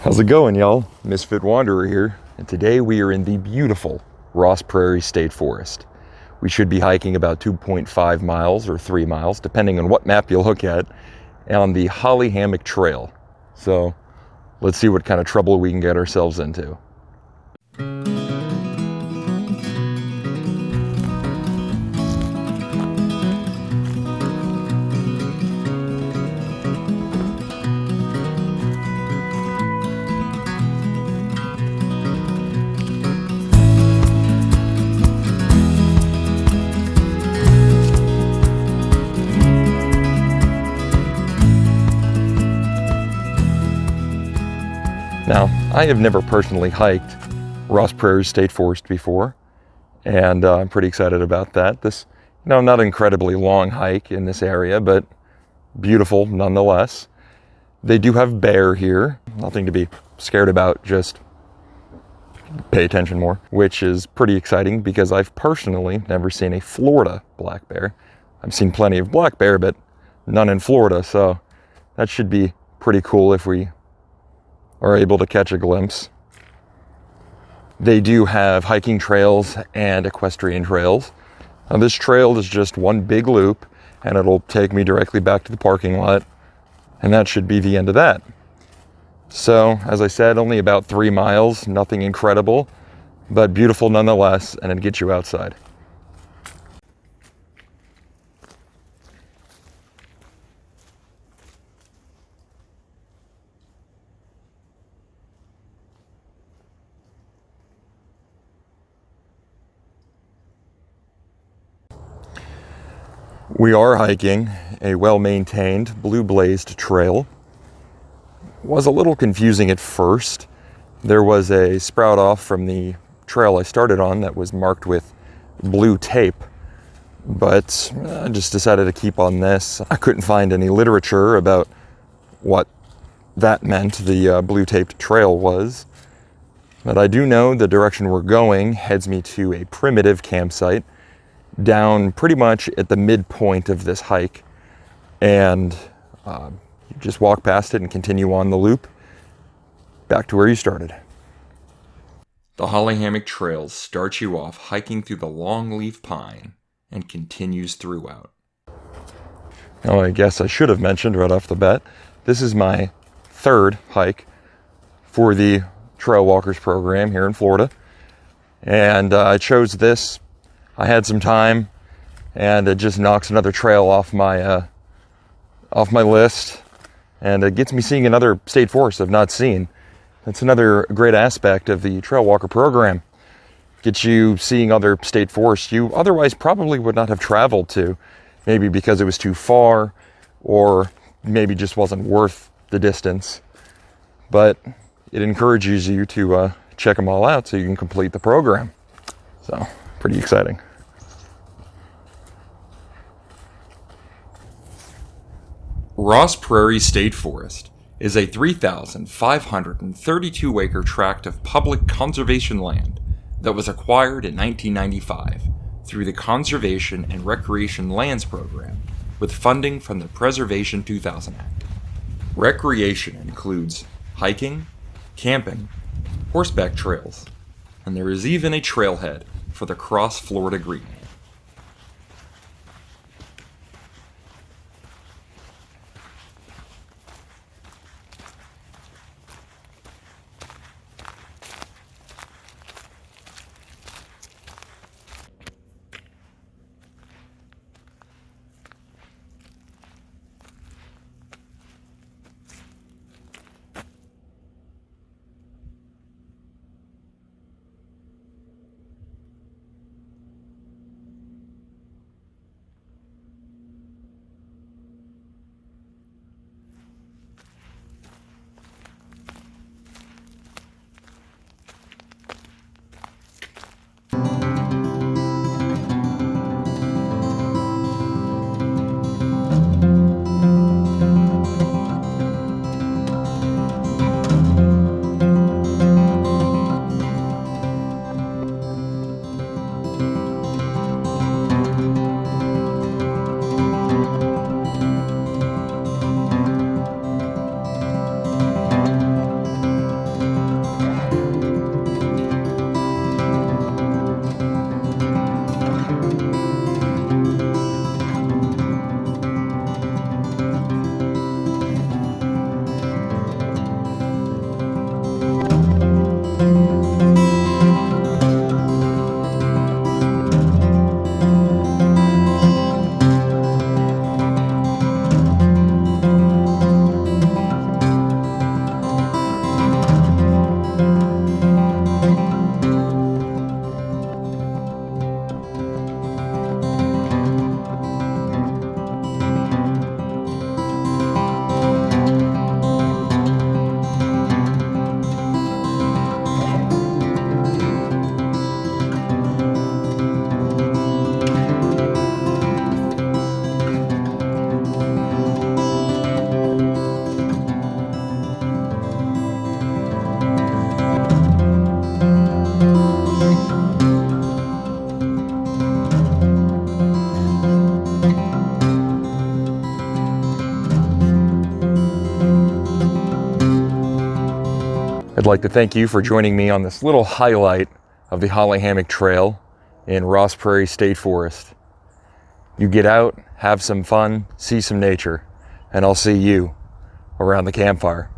How's it going, y'all? Misfit Wanderer here, and today we are in the beautiful Ross Prairie State Forest. We should be hiking about 2.5 miles or 3 miles, depending on what map you look at, on the Hammock Trail. So let's see what kind of trouble we can get ourselves into. Now, I have never personally hiked Ross Prairie State Forest before, and I'm pretty excited about that. This, not incredibly long hike in this area, but beautiful nonetheless. They do have bear here, nothing to be scared about, just pay attention more, which is pretty exciting because I've personally never seen a Florida black bear. I've seen plenty of black bear, but none in Florida, so that should be pretty cool if we are able to catch a glimpse. They do have hiking trails and equestrian trails. Now, this trail is just one big loop, and it'll take me directly back to the parking lot, and that should be the end of that. So, as I said, only about 3 miles, nothing incredible, but beautiful nonetheless, and it gets you outside. We are hiking a well-maintained, blue-blazed trail. Was a little confusing at first. There was a sprout off from the trail I started on that was marked with blue tape, but I just decided to keep on this. I couldn't find any literature about what that meant, the blue taped trail was, but I do know the direction we're going heads me to a primitive campsite down pretty much at the midpoint of this hike, and you just walk past it and continue on the loop back to where you started. The Hammock Trail starts you off hiking through the longleaf pine and continues throughout. Oh, I guess I should have mentioned right off the bat, this is my third hike for the Trail Walkers program here in Florida, and I chose this. I had some time, and it just knocks another trail off my list, and it gets me seeing another state forest I've not seen. That's another great aspect of the Trail Walker program. Gets you seeing other state forests you otherwise probably would not have traveled to, maybe because it was too far, or maybe just wasn't worth the distance. But it encourages you to check them all out so you can complete the program. So, pretty exciting. Ross Prairie State Forest is a 3,532-acre tract of public conservation land that was acquired in 1995 through the Conservation and Recreation Lands Program with funding from the Preservation 2000 Act. Recreation includes hiking, camping, horseback trails, and there is even a trailhead for the Cross Florida Green. I'd like to thank you for joining me on this little highlight of the Holly Hammock Trail in Ross Prairie State Forest. You get out, have some fun, see some nature, and I'll see you around the campfire.